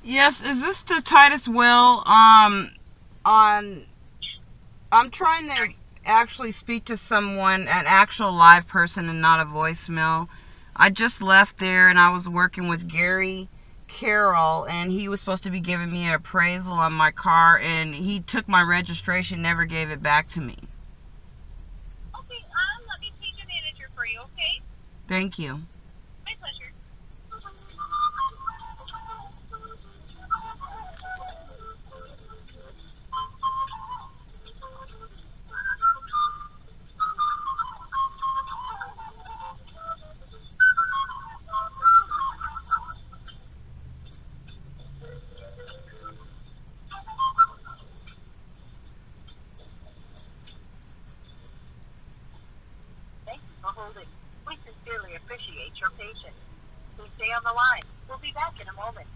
Yes, is this the Titus Will? I'm trying to actually speak to someone, an actual live person and not a voicemail. I just left there and I was working with Gary Carroll, and he was supposed to be giving me an appraisal on my car, and he took my registration, never gave it back to me. Okay, let me page a manager for you, okay? Thank you. My pleasure. Thank you for holding. We sincerely appreciate your patience. Please stay on the line. We'll be back in a moment.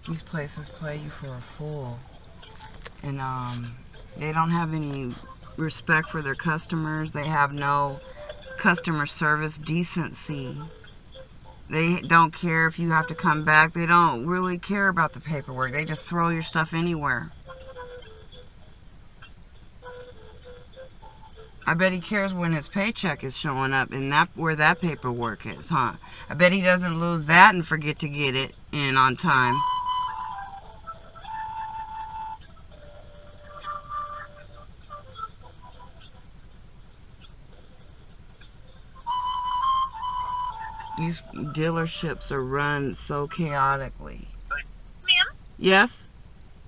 These places play you for a fool, and they don't have any respect for their customers. They have no customer service decency. They don't care if you have to come back. They don't really care about the paperwork. They just throw your stuff anywhere. I bet he cares when his paycheck is showing up and where that paperwork is, huh? I bet he doesn't lose that and forget to get it in on time. These dealerships are run so chaotically. Ma'am? Yes?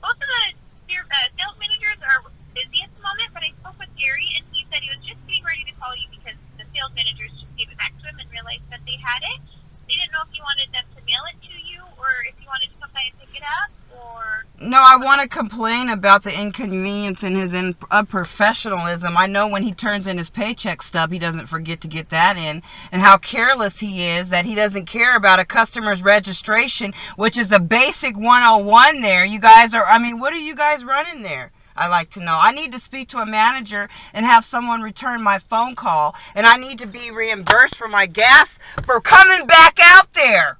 Both of the sales managers are busy at the moment, but I spoke with Gary, and he said he was just getting ready to call you because the sales managers just gave it back to him and realized that they had it. They didn't know if you wanted them to mail it to you or if you wanted to come by and pick it up, or... No, I want to complain about the inconvenience and his unprofessionalism. I know when he turns in his paycheck stub, he doesn't forget to get that in, and how careless he is that he doesn't care about a customer's registration, which is a basic 101 there. You guys are, I mean, what are you guys running there? I like to know. I need to speak to a manager and have someone return my phone call, and I need to be reimbursed for my gas for coming back out there.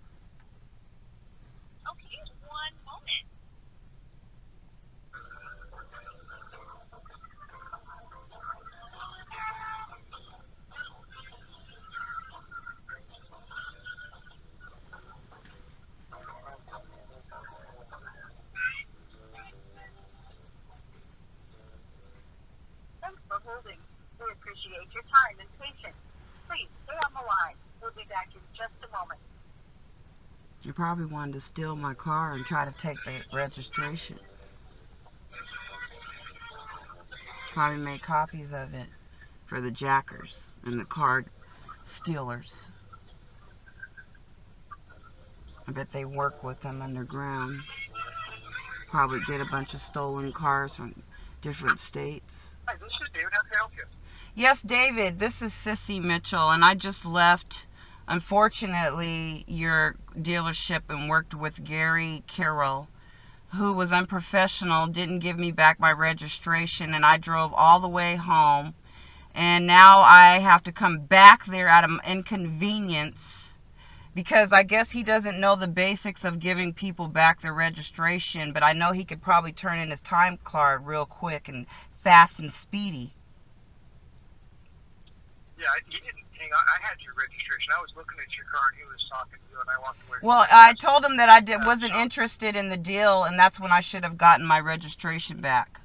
Okay, one moment. Thanks for holding. We appreciate your time and patience. Please stay on the line. We'll be back in just a moment. You probably wanted to steal my car and try to take the registration. Probably made copies of it for the jackers and the car stealers. I bet they work with them underground. Probably get a bunch of stolen cars from different states. Hi, this is David. How can I help you? Yes, David, this is Sissy Mitchell, and I just left, unfortunately, your dealership and worked with Gary Carroll, who was unprofessional, didn't give me back my registration, and I drove all the way home, and now I have to come back there at an inconvenience because I guess he doesn't know the basics of giving people back their registration, but I know he could probably turn in his time card real quick and fast and speedy. Yeah, he didn't hang on. I had your registration. I was looking at your car, and he was talking to you, and I walked away. Well, I told him that I wasn't interested in the deal, and that's when I should have gotten my registration back.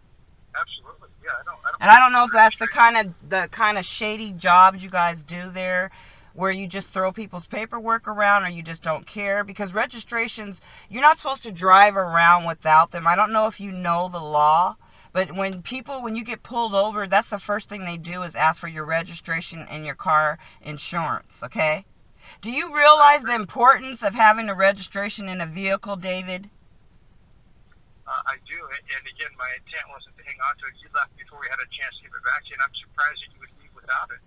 Absolutely, yeah. And I don't know if that's the kind of shady jobs you guys do there, where you just throw people's paperwork around, or you just don't care, because registrations, you're not supposed to drive around without them. I don't know if you know the law. But when you get pulled over, that's the first thing they do is ask for your registration and your car insurance, okay? Do you realize the importance of having a registration in a vehicle, David? I do, and again, my intent wasn't to hang on to it. You left before we had a chance to give it back to you, and I'm surprised that you would leave without it.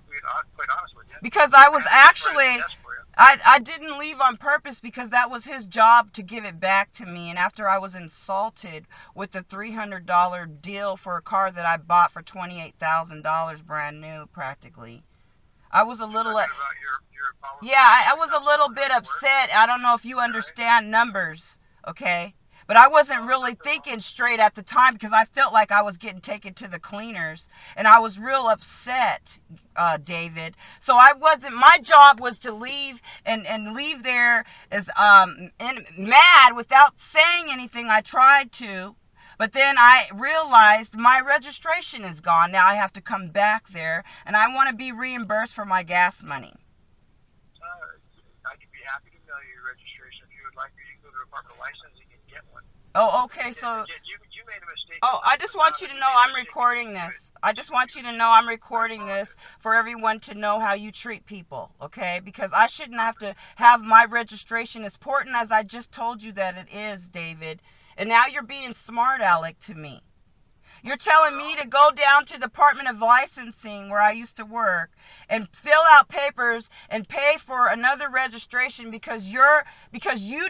quite honest with you. Because I was actually, Yes, for you. I didn't leave on purpose because that was his job to give it back to me. And after I was insulted with the $300 deal for a car that I bought for $28,000 brand new practically, I was a little... Talking about your policy? Yeah, I was a little bit upset. I don't know if you understand numbers, okay? But I wasn't really thinking straight at the time because I felt like I was getting taken to the cleaners. And I was real upset, David. So I wasn't, my job was to leave and leave there as mad without saying anything. I tried to. But then I realized my registration is gone. Now I have to come back there. And I want to be reimbursed for my gas money. I could be happy to mail you your registration if you would like. You can go to the Department of Licensing and get one. Oh, okay, so... You made a mistake. Oh, I just want you to know I'm recording this. I just want you to know I'm recording this for everyone to know how you treat people, okay? Because I shouldn't have to have my registration as important as I just told you that it is, David. And now you're being smart aleck to me. You're telling me to go down to the Department of Licensing where I used to work and fill out papers and pay for another registration because you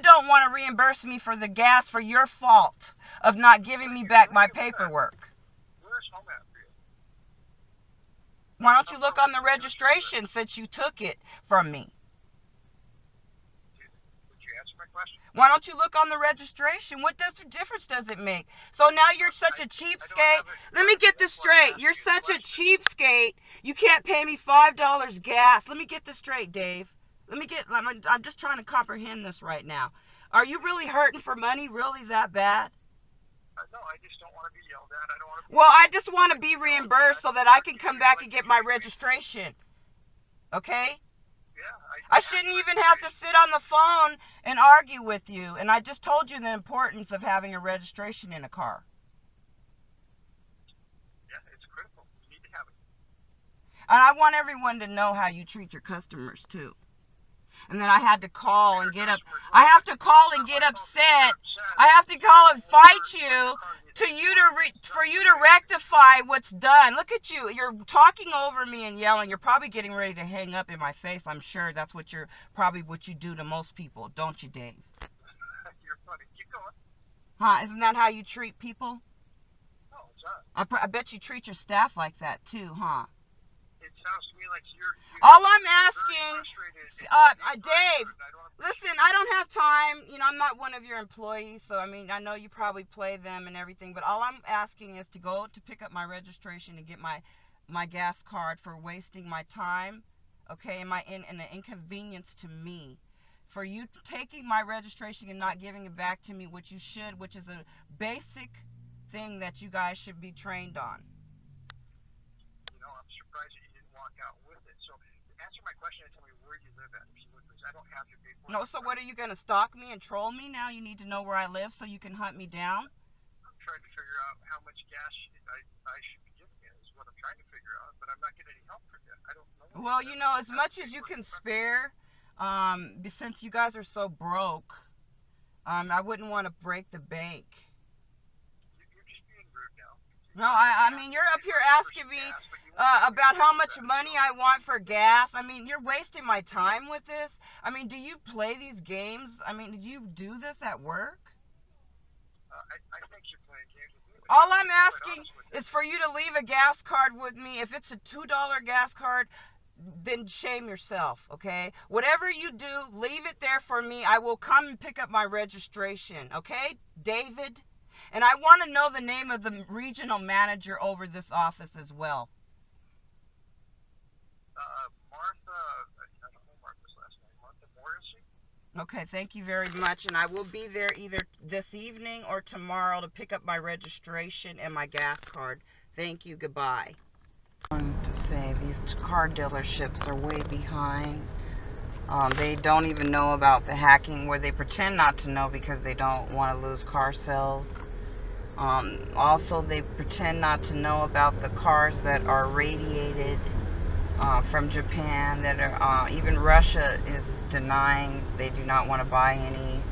don't want to reimburse me for the gas for your fault of not giving me back my paperwork. Where's home at for you? Why don't you look on the registration since you took it from me? Would you answer my question? Why don't you look on the registration? What difference does it make? So now you're such a cheapskate. Let me get this straight. You're such a cheapskate. You can't pay me $5 gas. Let me get this straight, Dave. I'm just trying to comprehend this right now. Are you really hurting for money? Really that bad? No, I just don't want to be yelled at. I don't want to be... Well, I just want to be reimbursed so that I can come back and get my registration. Okay? Yeah, I shouldn't even have to sit on the phone and argue with you. And I just told you the importance of having a registration in a car. Yeah, it's critical. You need to have it. And I want everyone to know how you treat your customers, too. And then I had to call and get upset. I have to call and fight you for you to rectify what's done. Look at you. You're talking over me and yelling. You're probably getting ready to hang up in my face. I'm sure that's what you do to most people, don't you, Dave? You're funny. Keep going. Huh? Isn't that how you treat people? No, it's not. I bet you treat your staff like that too, huh? It sounds to me like you're all I'm asking, Dave, listen, I don't have time. You know, I'm not one of your employees, so I mean, I know you probably play them and everything, but all I'm asking is to go to pick up my registration and get my gas card for wasting my time, okay, and the inconvenience to me. For you taking my registration and not giving it back to me, which you should, which is a basic thing that you guys should be trained on. You know, I'm surprised that you didn't walk out with it. So answer my question and tell me where you live at, if you would, because I don't have your paperwork. No, so what, are you going to stalk me and troll me now? You need to know where I live so you can hunt me down? I'm trying to figure out how much gas I should be giving you is what I'm trying to figure out, but I'm not getting any help from you. I don't know. Well, you know, as much as you can spare, since you guys are so broke, I wouldn't want to break the bank. You're just being rude now. No, I mean, you're up here asking me about how much money I want for gas. I mean, you're wasting my time with this. I mean, do you play these games? I mean, did you do this at work? I think you're playing games with me. All I'm asking is for you to leave a gas card with me. If it's a $2 gas card, then shame yourself, okay? Whatever you do, leave it there for me. I will come and pick up my registration, okay, David? And I want to know the name of the regional manager over this office as well. Martha, I don't know Martha's last name. Martha Morrissey? Okay, thank you very much. And I will be there either this evening or tomorrow to pick up my registration and my gas card. Thank you. Goodbye. I want to say these car dealerships are way behind. They don't even know about the hacking, where they pretend not to know because they don't want to lose car sales. Also, they pretend not to know about the cars that are radiated from Japan, that are even Russia is denying they do not want to buy any.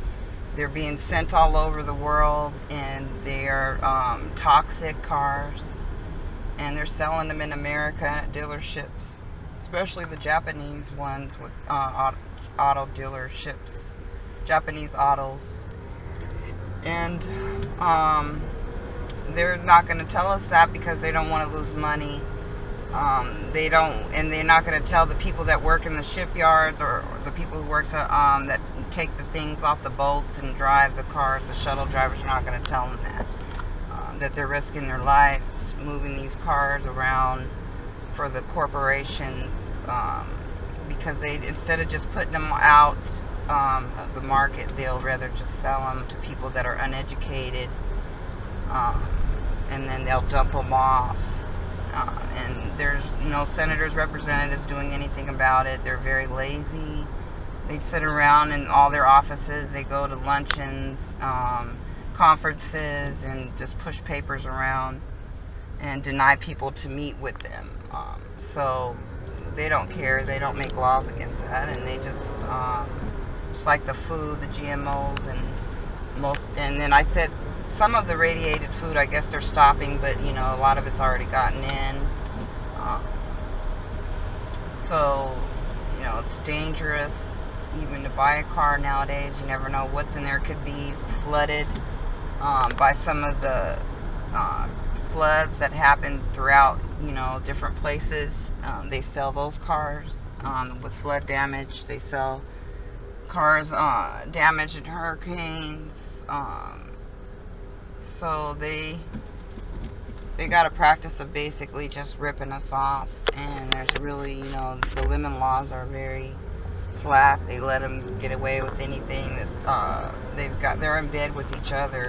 They're being sent all over the world, and they are toxic cars, and they're selling them in America at dealerships. especially the Japanese ones with auto dealerships, Japanese autos. And they're not going to tell us that because they don't want to lose money. They're not going to tell the people that work in the shipyards or the people who work that take the things off the boats and drive the cars. The shuttle drivers are not going to tell them that they're risking their lives moving these cars around for the corporations, because instead of just putting them out of the market, they'll rather just sell them to people that are uneducated, and then they'll dump them off. And there's no senators, representatives doing anything about it. They're very lazy. They sit around in all their offices. They go to luncheons, conferences, and just push papers around and deny people to meet with them. So they don't care. They don't make laws against that, and they just like the food, the GMOs, and then I said some of the radiated food, I guess they're stopping, but you know, a lot of it's already gotten in. So you know, it's dangerous even to buy a car nowadays. You never know what's in there. It could be flooded by some of the floods that happen throughout, you know, different places. They sell those cars with flood damage. They sell cars damaged in hurricanes. So they got a practice of basically just ripping us off. And there's really, you know, the lemon laws are very slack. They let them get away with anything. They're in bed with each other.